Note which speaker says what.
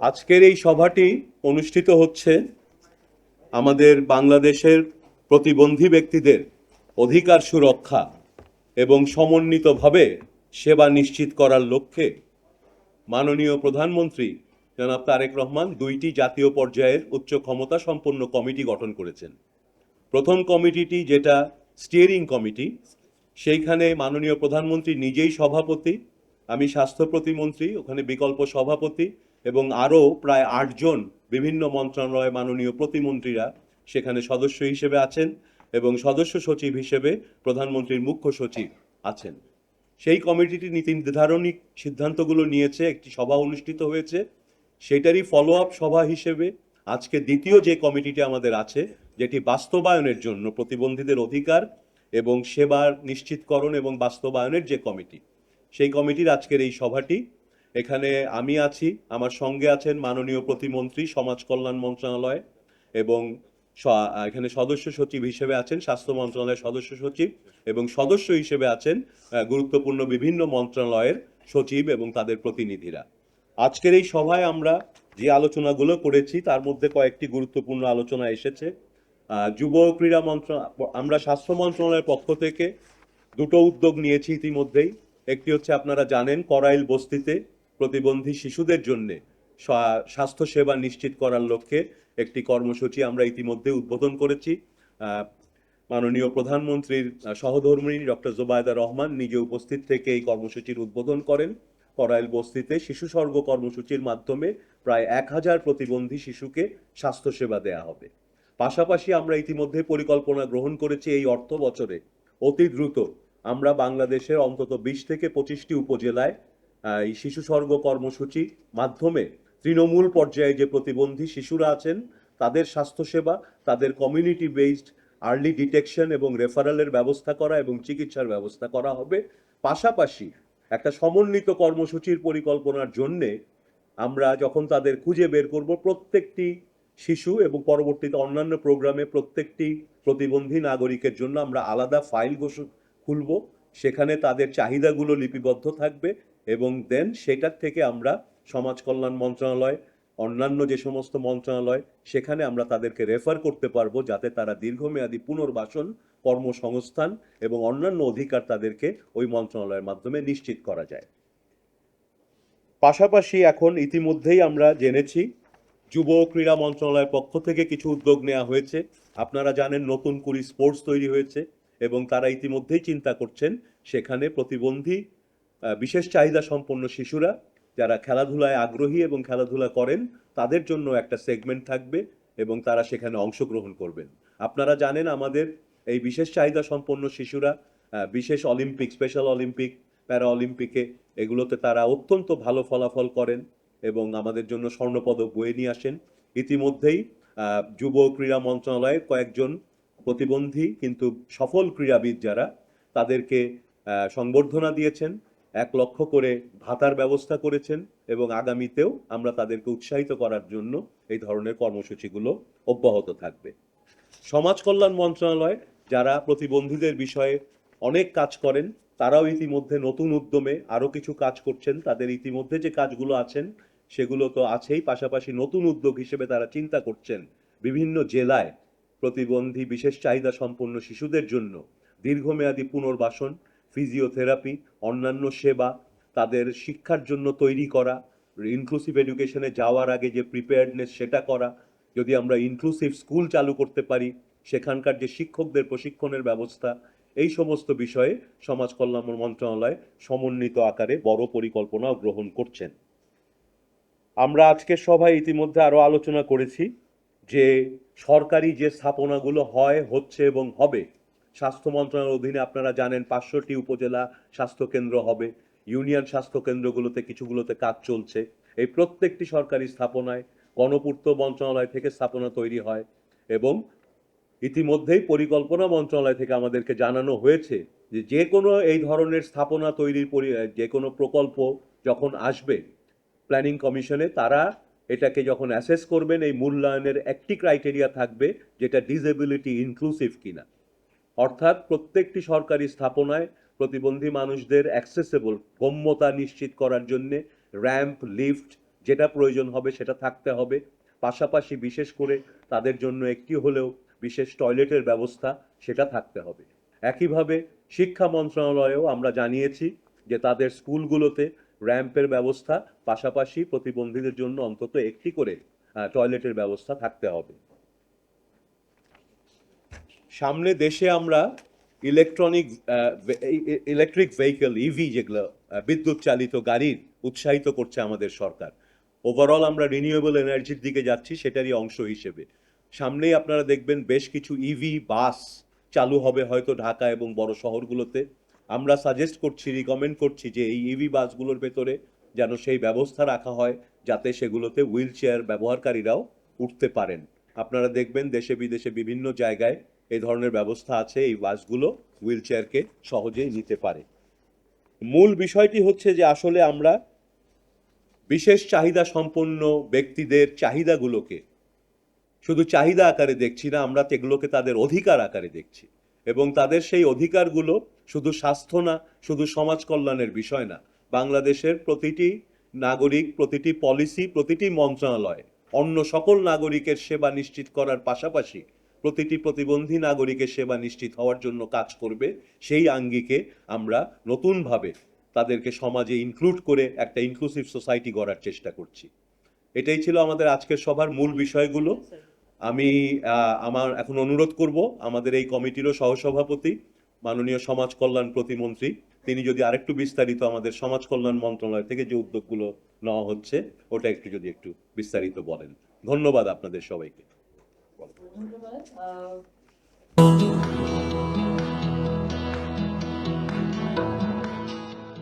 Speaker 1: আজকের এই সভাটি অনুষ্ঠিত হচ্ছে আমাদের বাংলাদেশের প্রতিবন্ধী ব্যক্তিদের অধিকার সুরক্ষা এবং সমন্বিতভাবে সেবা নিশ্চিত করার লক্ষ্যে মাননীয় প্রধানমন্ত্রী জনাব তারেক রহমান দুইটি জাতীয় পর্যায়ের উচ্চ ক্ষমতা সম্পন্ন কমিটি গঠন করেছেন। প্রথম কমিটিটি, যেটা স্টিয়ারিং কমিটি, সেইখানে মাননীয় প্রধানমন্ত্রী নিজেই সভাপতি, আমি স্বাস্থ্য প্রতিমন্ত্রী, ওখানে বিকল্প সভাপতি এবং আরও প্রায় 8 জন বিভিন্ন মন্ত্রণালয়ে মাননীয় প্রতিমন্ত্রীরা সেখানে সদস্য হিসেবে আছেন এবং সদস্য সচিব হিসেবে প্রধানমন্ত্রীর মুখ্য সচিব আছেন। সেই কমিটিটি নীতি নির্ধারণী সিদ্ধান্তগুলো নিয়েছে, একটি সভা অনুষ্ঠিত হয়েছে। সেটারই ফলো আপ সভা হিসেবে আজকে দ্বিতীয় যে কমিটিটি আমাদের আছে, যেটি বাস্তবায়নের জন্য প্রতিবন্ধীদের অধিকার এবং সেবার নিশ্চিতকরণ এবং বাস্তবায়নের যে কমিটি, সেই কমিটির আজকের এই সভাটি। এখানে আমি আছি, আমার সঙ্গে আছেন মাননীয় প্রতিমন্ত্রী সমাজ কল্যাণ মন্ত্রণালয় এবং এখানে সদস্য সচিব হিসেবে আছেন স্বাস্থ্য মন্ত্রণালয়ের সদস্য সচিব এবং সদস্য হিসেবে আছেন গুরুত্বপূর্ণ বিভিন্ন মন্ত্রণালয়ের সচিব এবং তাদের প্রতিনিধিরা। আজকের এই সভায় আমরা যে আলোচনাগুলো করেছি তার মধ্যে কয়েকটি গুরুত্বপূর্ণ আলোচনা এসেছে। যুব ক্রীড়া আমরা স্বাস্থ্য মন্ত্রণালয়ের পক্ষ থেকে দুটো উদ্যোগ নিয়েছি ইতিমধ্যেই। একটি হচ্ছে, আপনারা জানেন, করাইল বস্তিতে প্রতিবন্ধী শিশুদের জন্য স্বাস্থ্য সেবা নিশ্চিত করার লক্ষ্যে একটি কর্মসূচি আমরা ইতিমধ্যে উদ্বোধন করেছি। মাননীয় প্রধানমন্ত্রীর সহধর্মিণী ডক্টর জোবায়দা রহমান নিজে উপস্থিত থেকে এই কর্মসূচির উদ্বোধন করেন। করাইল বস্তিতে শিশু স্বর্গ কর্মসূচির মাধ্যমে প্রায় 1000 প্রতিবন্ধী শিশুকে স্বাস্থ্যসেবা দেয়া হবে। পাশাপাশি আমরা ইতিমধ্যে পরিকল্পনা গ্রহণ করেছি এই অর্থ বছরে অতি দ্রুত আমরা বাংলাদেশের অন্তত 20 থেকে 25টি উপজেলায় এই শিশু স্বর্গ কর্মসূচি মাধ্যমে তৃণমূল পর্যায়ে যে প্রতিবন্ধী শিশুরা আছেন তাদের স্বাস্থ্যসেবা, তাদের কমিউনিটি বেসড আর্লি ডিটেকশন এবং রেফারেলের ব্যবস্থা করা এবং চিকিৎসার ব্যবস্থা করা হবে। পাশাপাশি একটা সমন্বিত কর্মসূচির পরিকল্পনার জন্যে আমরা যখন তাদের খুঁজে বের করব, প্রত্যেকটি শিশু এবং পরবর্তীতে অন্যান্য প্রোগ্রামে প্রত্যেকটি প্রতিবন্ধী নাগরিকের জন্য আমরা আলাদা ফাইল খুলব, সেখানে তাদের চাহিদাগুলো লিপিবদ্ধ থাকবে এবং দেন সেটার থেকে আমরা সমাজ কল্যাণ মন্ত্রণালয়, অন্যান্য যে সমস্ত মন্ত্রণালয়, সেখানে আমরা তাদেরকে রেফার করতে পারবো যাতে তারা দীর্ঘমেয়াদী পুনর্বাসন, কর্মসংস্থান এবং অন্যান্য অধিকার তাদেরকে ওই মন্ত্রণালয়ের মাধ্যমে নিশ্চিত করা যায়। পাশাপাশি এখন ইতিমধ্যেই আমরা জেনেছি যুব ক্রীড়া মন্ত্রণালয়ের পক্ষ থেকে কিছু উদ্যোগ নেওয়া হয়েছে। আপনারা জানেন নতুন করে স্পোর্টস তৈরি হয়েছে এবং তারা ইতিমধ্যেই চিন্তা করছেন সেখানে প্রতিবন্ধী বিশেষ চাহিদা সম্পন্ন শিশুরা যারা খেলাধুলায় আগ্রহী এবং খেলাধুলা করেন তাদের জন্য একটা সেগমেন্ট থাকবে এবং তারা সেখানে অংশগ্রহণ করবেন। আপনারা জানেন আমাদের এই বিশেষ চাহিদা সম্পন্ন শিশুরা বিশেষ অলিম্পিক, স্পেশাল অলিম্পিক, প্যারা অলিম্পিকে এগুলোতে তারা অত্যন্ত ভালো ফলাফল করেন এবং আমাদের জন্য স্বর্ণপদক বয়ে নিয়ে আসেন। ইতিমধ্যেই যুব ক্রীড়া মন্ত্রণালয়ে কয়েকজন প্রতিবন্ধী কিন্তু সফল ক্রীড়াবিদ যারা, তাদেরকে সংবর্ধনা দিয়েছেন, 1 লক্ষ করে ভাতার ব্যবস্থা করেছেন এবং আগামীতেও আমরা তাদেরকে উৎসাহিত করার জন্য এই ধরনের কর্মসূচিগুলো অব্যাহত থাকবে। সমাজ কল্যাণ মন্ত্রণালয় যারা প্রতিবন্ধীদের বিষয়ে অনেক কাজ করেন, তারাও ইতিমধ্যে নতুন উদ্যমে আরও কিছু কাজ করছেন। তাদের ইতিমধ্যে যে কাজগুলো আছেন সেগুলো তো আছেই, পাশাপাশি নতুন উদ্যোগ হিসেবে তারা চিন্তা করছেন বিভিন্ন জেলায় প্রতিবন্ধী বিশেষ চাহিদা সম্পন্ন শিশুদের জন্য দীর্ঘমেয়াদী পুনর্বাসন, ফিজিওথেরাপি, অন্যান্য সেবা তাদের শিক্ষার জন্য তৈরি করা, ইনক্লুসিভ এডুকেশনে যাওয়ার আগে যে প্রিপেয়ার্ডনেস সেটা করা। যদি আমরা ইনক্লুসিভ স্কুল চালু করতে পারি, সেখানকার যে শিক্ষকদের প্রশিক্ষণের ব্যবস্থা, এই সমস্ত বিষয়ে সমাজ কল্যাণ মন্ত্রণালয় সমন্বিত আকারে বড় পরিকল্পনাও গ্রহণ করছেন। আমরা আজকের সভায় ইতিমধ্যে আরও আলোচনা করেছি যে সরকারি যে স্থাপনাগুলো হচ্ছে এবং হবে, স্বাস্থ্য মন্ত্রণালয়ের অধীনে আপনারা জানেন 500টি উপজেলা স্বাস্থ্যকেন্দ্র হবে, ইউনিয়ন স্বাস্থ্যকেন্দ্রগুলোতে কিছুগুলোতে কাজ চলছে। এই প্রত্যেকটি সরকারি স্থাপনায় গণপূর্ত মন্ত্রণালয় থেকে স্থাপনা তৈরি হয় এবং ইতিমধ্যেই পরিকল্পনা মন্ত্রণালয় থেকে আমাদেরকে জানানো হয়েছে যে যে কোনো এই ধরনের স্থাপনা তৈরির যে কোনো প্রকল্প যখন আসবে প্ল্যানিং কমিশনে, তারা এটাকে যখন অ্যাসেস করবেন এই মূল্যায়নের একটি ক্রাইটেরিয়া থাকবে যেটা ডিসেবিলিটি ইনক্লুসিভ কিনা। অর্থাৎ প্রত্যেকটি সরকারি স্থাপনায় প্রতিবন্ধী মানুষদের অ্যাক্সেসেবল, গম্যতা নিশ্চিত করার জন্যে র্যাম্প, লিফট যেটা প্রয়োজন হবে সেটা থাকতে হবে। পাশাপাশি বিশেষ করে তাদের জন্য একটি হলেও বিশেষ টয়লেটের ব্যবস্থা সেটা থাকতে হবে। একইভাবে শিক্ষা মন্ত্রণালয়েও আমরা জানিয়েছি যে তাদের স্কুলগুলোতে র্যাম্পের ব্যবস্থা, পাশাপাশি প্রতিবন্ধীদের জন্য অন্তত একটি করে টয়লেটের ব্যবস্থা থাকতে হবে। সামনে দেশে আমরা ইলেকট্রিক ভেহিকল ইভি, যেগুলো বিদ্যুৎ চালিত গাড়ির উৎসাহিত করছে আমাদের সরকার। ওভারঅল আমরা রিনিউয়েবল এনার্জির দিকে যাচ্ছি, সেটারই অংশ হিসেবে সামনেই আপনারা দেখবেন বেশ কিছু ইভি বাস চালু হবে হয়তো ঢাকা এবং বড় শহরগুলোতে। আমরা সাজেস্ট করছি, রিকমেন্ড করছি যে এই ইভি বাসগুলোর ভেতরে যেন সেই ব্যবস্থা রাখা হয় যাতে সেগুলোতে হুইল চেয়ার ব্যবহারকারীরাও উঠতে পারেন। আপনারা দেখবেন দেশে বিদেশে বিভিন্ন জায়গায় এই ধরনের ব্যবস্থা আছে, এই বাসগুলো হুইল চেয়ারকে সহজেই নিতে পারে। মূল বিষয়টি হচ্ছে যে আসলে আমরা বিশেষ চাহিদা সম্পন্ন ব্যক্তিদের চাহিদাগুলোকে শুধু চাহিদা আকারে দেখছি না, আমরা সেগুলোকে তাদের অধিকার আকারে দেখছি এবং তাদের সেই অধিকারগুলো শুধু স্বাস্থ্য না, শুধু সমাজ কল্যাণের বিষয় না। বাংলাদেশের প্রতিটি নাগরিক, প্রতিটি পলিসি, প্রতিটি মন্ত্রণালয় অন্য সকল নাগরিকের সেবা নিশ্চিত করার পাশাপাশি প্রতিটি প্রতিবন্ধী নাগরিকের সেবা নিশ্চিত হওয়ার জন্য কাজ করবে। সেই আঙ্গিকে আমরা নতুনভাবে তাদেরকে সমাজে ইনক্লুড করে একটা ইনক্লুসিভ সোসাইটি গড়ার চেষ্টা করছি। এটাই ছিল আমাদের আজকের সভার মূল বিষয়গুলো। আমি আমার এখন অনুরোধ করব আমাদের এই কমিটিরও সহসভাপতি মাননীয় সমাজ কল্যাণ প্রতিমন্ত্রী, তিনি যদি আরেকটু বিস্তারিত আমাদের সমাজ কল্যাণ মন্ত্রণালয় থেকে যে উদ্যোগগুলো নেওয়া হচ্ছে ওটা যদি একটু বিস্তারিত বলেন। ধন্যবাদ আপনাদের সবাইকে।
Speaker 2: ধন্যবাদ।